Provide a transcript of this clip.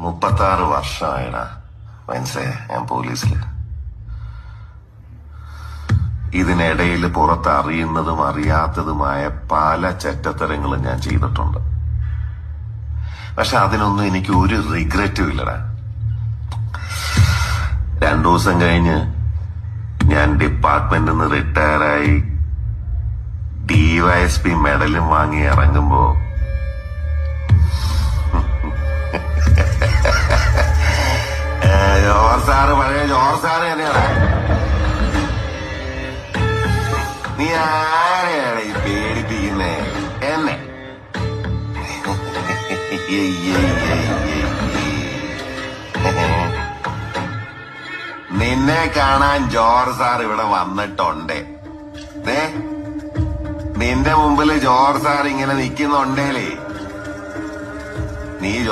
36 വർഷമായിടാ മനസ്സേ ഞാൻ പോലീസില്. ഇതിനിടയിൽ പുറത്ത് അറിയുന്നതും അറിയാത്തതുമായ പല ചെറ്റത്തരങ്ങളും ഞാൻ ചെയ്തിട്ടുണ്ട്. പക്ഷെ അതിനൊന്നും എനിക്ക് ഒരു റിഗ്രറ്റും ഇല്ലടാ. 2 ദിവസം കഴിഞ്ഞ് ഞാൻ ഡിപ്പാർട്ട്മെന്റിൽ നിന്ന് റിട്ടയറായി DYSP മെഡലും വാങ്ങി ഇറങ്ങുമ്പോ പഴയ ജോർജ് സാറ് തന്നെയാണ്. നീ ആരെയാണ് ഈ പേടിപ്പിക്കുന്നേ? എന്നെ നിന്നെ കാണാൻ ജോർജ് സാർ ഇവിടെ വന്നിട്ടുണ്ട്. നിന്റെ മുമ്പില് ജോർജ് സാർ ഇങ്ങനെ നിൽക്കുന്നുണ്ടേലേ നീ